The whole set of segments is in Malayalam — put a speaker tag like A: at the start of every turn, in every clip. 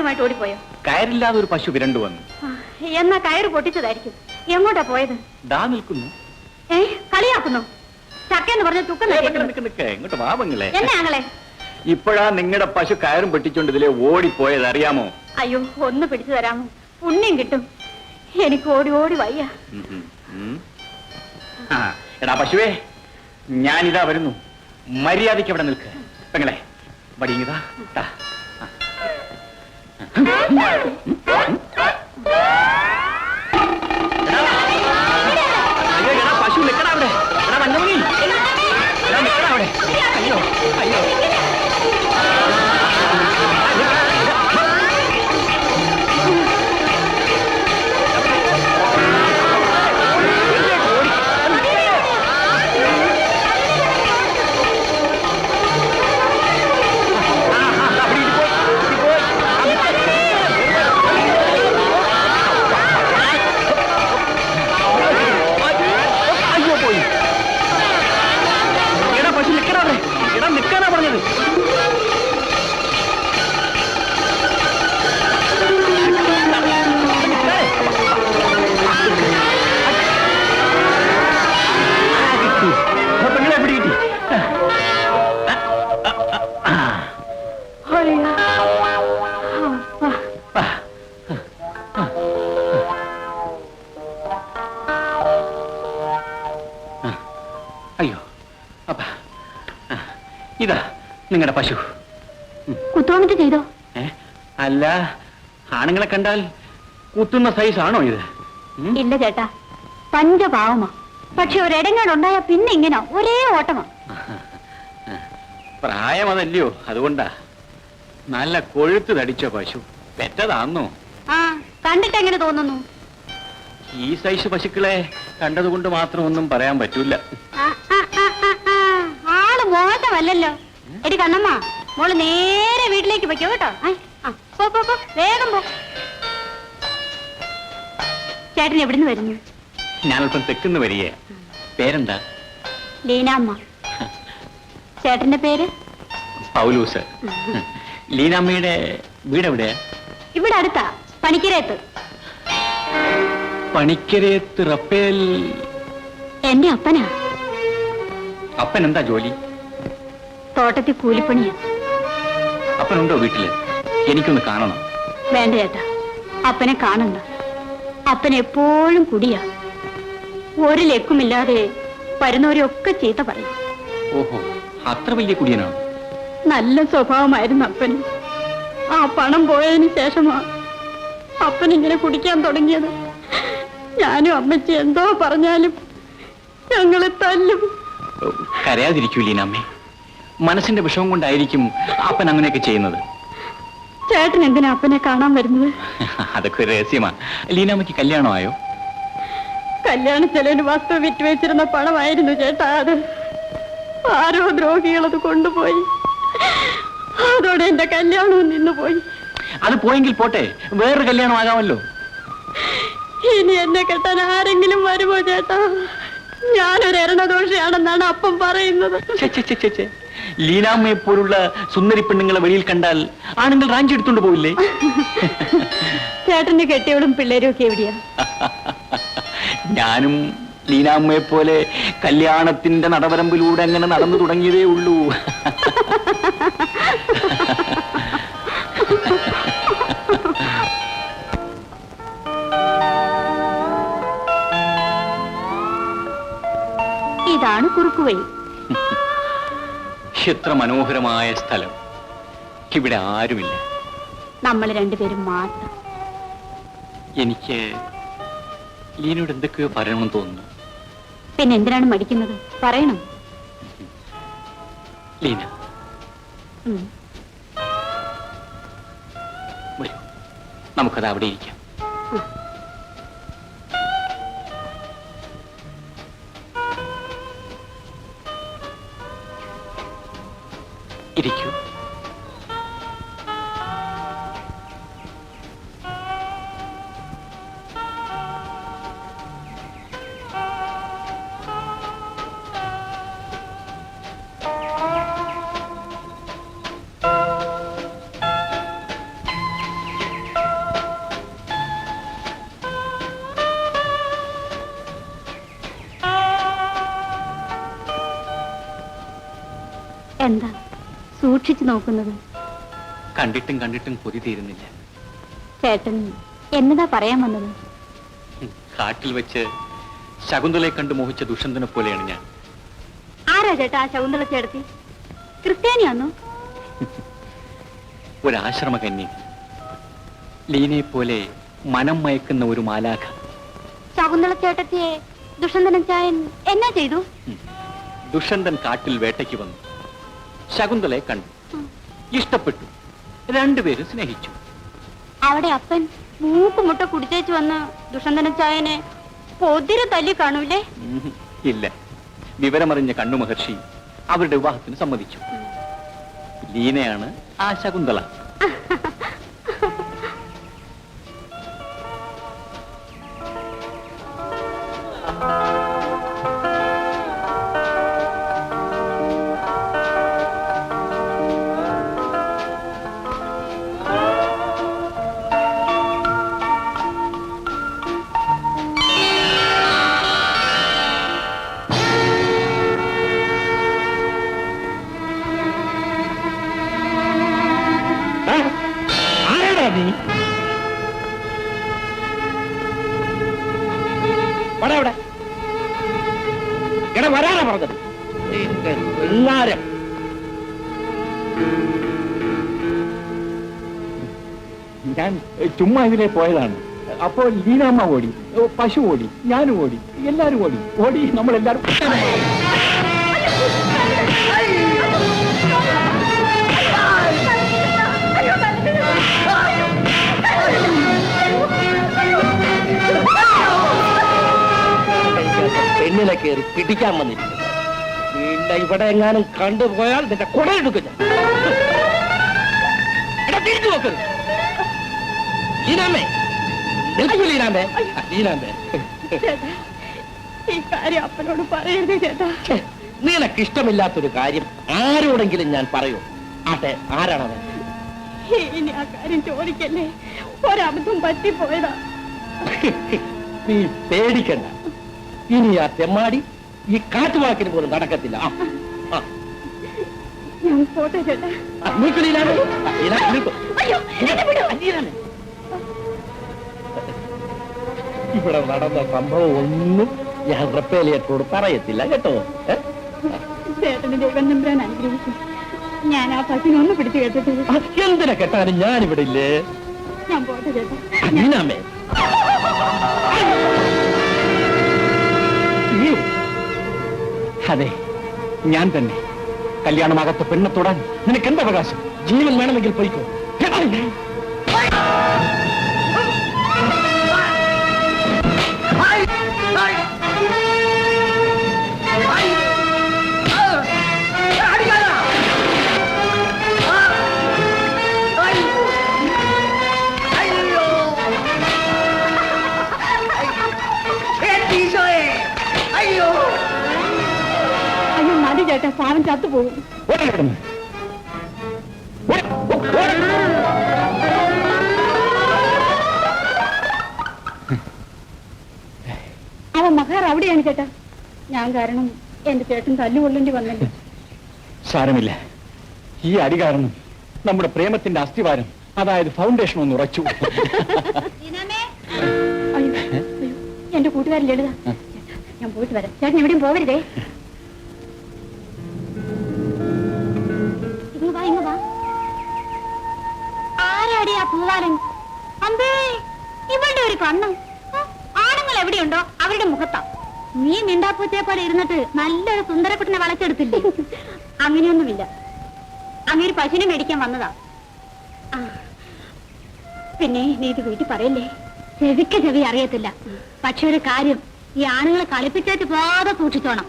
A: പശുവുമായിട്ട് ഓടിപ്പോയോ?
B: കയറില്ലാതെ ഒരു പശു വിരണ്ടു വന്നു.
A: എന്നാ കയറ് പൊട്ടിച്ചതായിരിക്കും. എങ്ങോട്ടാ പോയത്?
B: ദാ നിൽക്കുന്നു.
A: കളിയാക്കുന്നു. ചക്കെന്ന് പറഞ്ഞ തുക്കം.
B: ഇങ്ങോട്ട് വാപങ്ങളെ.
A: എന്നെ ആങ്ങളെ,
B: ഇപ്പോഴാ നിങ്ങളുടെ പശു കയറും പെട്ടിച്ചോണ്ട് ഇതിലെ ഓടിപ്പോയത്, അറിയാമോ?
A: അയ്യോ, ഒന്ന് പിടിച്ചു തരാമോ? പുണ്യം കിട്ടും. എനിക്ക് ഓടി ഓടി വയ്യ.
B: എടാ പശുവേ, ഞാനിതാ വരുന്നു. മര്യാദയ്ക്ക് അവിടെ നിൽക്ക്. പെങ്ങളെ വടിങ്ങിതാ. പശു നിൽക്കടാ അവിടെ. എടാ മഞ്ഞമണി, എടാ നിൽക്കടാ അവിടെ. അയ്യോ അയ്യോ. അയ്യോ അപ്പ, ഇതാ നിങ്ങളുടെ പശു.
A: കുത്തുവന്നിട്ട് ചെയ്തോ?
B: അല്ല, ആണുങ്ങളെ കണ്ടാൽ കുത്തുന്ന സൈസ് ആണോ ഇത്?
A: ഇല്ല ചേട്ടാ, പഞ്ചപാവമാ. പക്ഷെ ഒരിടങ്ങളുണ്ടായ പിന്നെ ഇങ്ങനെ ഒരേ ഓട്ടമാ.
B: പ്രായം അതല്ലയോ, അതുകൊണ്ടാ. നല്ല കൊഴുത്ത് തടിച്ച പശു. പെറ്റതാന്നോ?
A: കണ്ടിട്ട് എങ്ങനെ തോന്നുന്നു?
B: ഈ സൈസ് പശുക്കളെ കണ്ടതുകൊണ്ട് മാത്രം ഒന്നും പറയാൻ പറ്റൂല.
A: ആള് മോശമല്ലല്ലോ. എടി കണ്ണമ്മ, മോള് നേരെ വീട്ടിലേക്ക് വെക്കോ കേട്ടോ. വേഗം പോ. ചേട്ടൻ എവിടുന്ന് വരുന്നു?
B: ഞാനല്പം തെക്കുന്ന് വരിക. പേരെന്താ?
A: ലീനാമ്മ. ചേട്ടന്റെ പേര്?
B: പൗലൂസ്. ലീനാമ്മയുടെ വീടെവിടെയാ?
A: ഇവിടെ അടുത്താ, പണിക്കരയത്ത്.
B: പണിക്കരയത്ത് റപ്പേൽ?
A: എന്റെ അപ്പനാ.
B: അപ്പൻ എന്താ ജോലി?
A: തോട്ടത്തിൽ കൂലിപ്പണിയാ.
B: അപ്പനുണ്ടോ വീട്ടില്? എനിക്കൊന്ന് കാണണം.
A: വേണ്ട ചേട്ടാ, അപ്പനെ കാണണ്ട. അപ്പൻ എപ്പോഴും കുടിയാ. ഒരു ലക്കുമില്ലാതെ വരുന്നവരെയൊക്കെ ചീത്ത പറയും.
B: ഓഹോ, അത്ര വലിയ കുടിയനാണ്?
A: നല്ല സ്വഭാവമായിരുന്നു അപ്പന്. ആ പണം പോയതിനു ശേഷമാ അപ്പൻ ഇങ്ങനെ കുടിക്കാൻ തുടങ്ങിയത്. ഞാനും അമ്മച്ചി എന്തോ പറഞ്ഞാലും ഞങ്ങളെ തല്ലും.
B: കരയാതിരിക്കൂ ലീനാമ്മേ. മനസ്സിന്റെ വിഷമം കൊണ്ടായിരിക്കും അപ്പൻ അങ്ങനെയൊക്കെ ചെയ്യുന്നത്.
A: ചേട്ടൻ എന്തിനാ അപ്പനെ കാണാൻ വരുന്നത്?
B: അതൊക്കെ ഒരു രഹസ്യമാ. ലീനാമ്മയ്ക്ക് കല്യാണമായോ?
A: കല്യാണ ചെലവിന് വസ്തു വിറ്റുവെച്ചിരുന്ന പണമായിരുന്നു ചേട്ടാ അത്. ആരോ ദ്രോഹികളത് കൊണ്ടുപോയി. അതോടെ എന്റെ കല്യാണവും നിന്നുപോയി.
B: അത് പോയെങ്കിൽ പോട്ടെ, വേറൊരു കല്യാണം ആകാമല്ലോ.
A: ഇനി എന്നെ കെട്ടാൻ ആരെങ്കിലും വരുമോ ചേട്ടാ? ഞാനൊരു എരണദോഷിയാണെന്നാണ് അപ്പം പറയുന്നത്.
B: ലീനാമ്മയെ പോലുള്ള സുന്ദരി പെണ്ണുങ്ങളെ വെളിയിൽ കണ്ടാൽ ആണുങ്ങൾ റാഞ്ചി എടുത്തോണ്ട് പോവില്ലേ?
A: ചേട്ടന്റെ കെട്ടിയവളും പിള്ളേരും ഒക്കെ എവിടെയാ?
B: ഞാനും ലീനാമ്മയെ പോലെ കല്യാണത്തിന്റെ നടവരമ്പിലൂടെ അങ്ങനെ നടന്നു തുടങ്ങിയതേ ഉള്ളൂ.
A: ഇതാണ് കുറുക്കുവഴി.
B: എത്ര മനോഹരമായ സ്ഥലം. ഇവിടെ ആരുമില്ല,
A: നമ്മൾ രണ്ടുപേരും മാത്രം.
B: എനിക്ക് ലീനോട് എന്തൊക്കെയോ പറയണമെന്ന് തോന്നുന്നു.
A: പിന്നെ എന്തിനാണ് മടിക്കുന്നത്? പറയണം.
B: ലീന വരൂ, നമുക്കത് അവിടെ ഇരിക്കാം. ഇരിക്കൂ.
A: എന്താ സൂക്ഷിച്ചു നോക്കുന്നത്?
B: കണ്ടിട്ടും കണ്ടിട്ടും കൊതി തീരുന്നില്ല.
A: ചേട്ടൻ എന്നതാ പറയാൻ വന്നത്?
B: കാട്ടിൽ വെച്ച് ശകുന്തളയെ കണ്ടു മോഹിച്ച ദുഷ്യന്തനെ പോലെയാണ് ഞാൻ.
A: ആരാ ചേട്ടാ ആ ശകുന്തള ചേട്ടത്തി? ക്രിസ്ത്യാനിയാന്നോ?
B: ഒരാശ്രമകന്യ, ലീനയെ പോലെ മനം മയക്കുന്ന ഒരു മാലാഖ.
A: ശകുന്തള ചേട്ടത്തിയെ ദുഷ്യന്തനൻ ചായൻ എന്നാ ചെയ്തു?
B: ദുഷ്യന്തൻ കാട്ടിൽ വേട്ടയ്ക്ക് വന്നു, ശകുന്തളയെ കണ്ടു, ഇഷ്ടപ്പെട്ടു, രണ്ടുപേരും സ്നേഹിച്ചു.
A: അവിടെ അപ്പൻ മൂക്കുമുട്ട കുടിച്ചേച്ചു വന്ന് ദുഷ്യന്തനൻ ചായനെ പൊതിരെ തല്ലി കാണൂലേ?
B: ഇല്ല, വിവരമറിഞ്ഞ കണ്ണു മഹർഷി അവരുടെ വിവാഹത്തിന് സമ്മതിച്ചു. ലീനയാണ് ആ ശകുന്തള.
C: വരാനാ പറഞ്ഞത്?
B: ഞാൻ ചുമ്മാ ഇതിലെ പോയതാണ്. അപ്പോൾ ലീനാമ്മ ഓടി, പശു ഓടി, ഞാനും ഓടി, എല്ലാരും ഓടി ഓടി നമ്മളെല്ലാരും
C: പെണ്ണിനെ കയറി പിടിക്കാൻ വന്നിരിക്കുന്നു. വീണ്ട ഇവിടെ എങ്ങാനും കണ്ടുപോയാൽ നിന്റെ കുടയെടുക്കും ഞാൻ. തിരിച്ചു നോക്കരുത്. ലീനാമേ, നിൽക്കൂ ലീനാമേ. ലീനാമേ,
A: ഈ കാര്യം അപ്പനോട് പറയരുത് ചേട്ടാ.
C: നിനക്ക് ഇഷ്ടമില്ലാത്തൊരു കാര്യം ആരോടെങ്കിലും ഞാൻ പറയൂ. ആട്ടെ, ആരാണത്?
A: ഇനി ആ കാര്യം ചോദിക്കല്ലേ, ഒരബദ്ധം പറ്റിപ്പോയതാ.
C: നീ പേടിക്കണ്ട. ഇനി ആ തെമ്മാടി ഈ കാറ്റുവാക്കിന് പോലും നടക്കത്തില്ല.
A: ഞാൻ പോട്ടെ ചേട്ടാ.
C: ഇവിടെ നടന്ന സംഭവം ഒന്നും ഞാൻ റപ്പേലിയത്തോട് പറയത്തില്ല കേട്ടോ.
A: ചേട്ടന് ദൈവം നമ്പരാൻ അനുഗ്രഹിക്കും. ഞാൻ ആ പശുവിനൊന്ന് പിടിച്ചു കേട്ടിട്ടില്ല.
C: എന്തിനെ കെട്ടാനും ഞാനിവിടെ ഇല്ലേ.
A: ഞാൻ പോട്ടെ ചേട്ടാ.
C: നീനാമേ,
B: അതെ, ഞാൻ തന്നെ. കല്യാണമാകത്ത പെണ്ണെ തൊടാൻ നിനക്ക് എന്ത് അവകാശം?
C: ജീവൻ വേണമെങ്കിൽ പോയിക്കോ.
A: അയ്യോ മതി ചേട്ടാ, പാവം ചത്തുപോകും. അവൻ മഹാർ അവിടെയാണ് ചേട്ടാ. ഞാൻ കാരണം എന്റെ ചേട്ടൻ തല്ലുകൊള്ളേണ്ടി വന്നില്ല.
B: സാരമില്ല, ഈ അടി കാരണം നമ്മുടെ പ്രേമത്തിന്റെ അസ്ഥിവാരം, അതായത് ഫൗണ്ടേഷൻ ഒന്ന് ഉറച്ചു.
A: അയ്യോ, എന്റെ കൂട്ടുകാരൻ ലളിത. ഞാൻ പോയിട്ട് വരാം. ചേട്ടൻ എവിടെയും പോവരുതേ. ഇങ്ങ് വാ, ഇങ്ങ് വാ. ആരാടി ആ പൂവാലൻ? അമ്പേ, ഇവളുടെ ഒരു കണ്ണം. ആണുങ്ങൾ എവിടെയുണ്ടോ അവരുടെ മുഖത്താ. നീ മിണ്ടാപ്പൂച്ചയെ പോലെ ഇരുന്നിട്ട് നല്ലൊരു സുന്ദരക്കുട്ടിനെ വളച്ചെടുത്തില്ലേ? അങ്ങനെയൊന്നുമില്ല. അങ്ങൊരു പശുവിനെ മേടിക്കാൻ വന്നതാ. പിന്നെ നീ ഇത് വീട്ടിൽ പറയല്ലേ. ചെവി അറിയത്തില്ല. പക്ഷെ ഒരു കാര്യം, ഈ ആണുങ്ങളെ കളിപ്പിച്ചേറ്റ് പോകാതെ സൂക്ഷിച്ചോണം.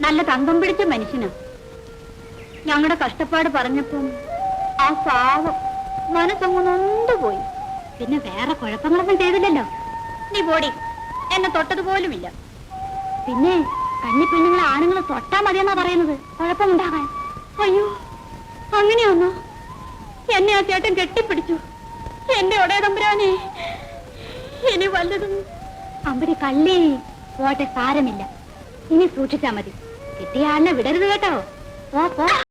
A: നല്ല തങ്കം പിടിച്ച മനുഷ്യനാ. ഞങ്ങളുടെ കഷ്ടപ്പാട് പറഞ്ഞപ്പം ആ പാവം മനസ്സങ്ങ് നൊന്തുപോയി. പിന്നെ വേറെ കുഴപ്പങ്ങളൊന്നും ചെയ്തില്ലല്ലോ. നീ പോടി, എന്നെ തൊട്ടതുപോലുമില്ല. പിന്നെ കന്നിപ്പെണ്ണുങ്ങളെ ആണുങ്ങളെ തൊട്ടാ മതിയെന്നാ പറയുന്നത്, കുഴപ്പമുണ്ടാകാൻ. അയ്യോ, അങ്ങനെയാന്നോ? എന്നെ ആ ചേട്ടൻ കെട്ടിപ്പിടിച്ചു. എന്റെ ഒടേ തമ്പുരാനെ, ഇനി വല്ലതും. അമ്പടി കള്ളി പോട്ടെ, സാരമില്ല. ഇനി സൂക്ഷിച്ചാ മതി. കിട്ടിയ ആളിനെ വിടരുത് കേട്ടോ. പോ പോ.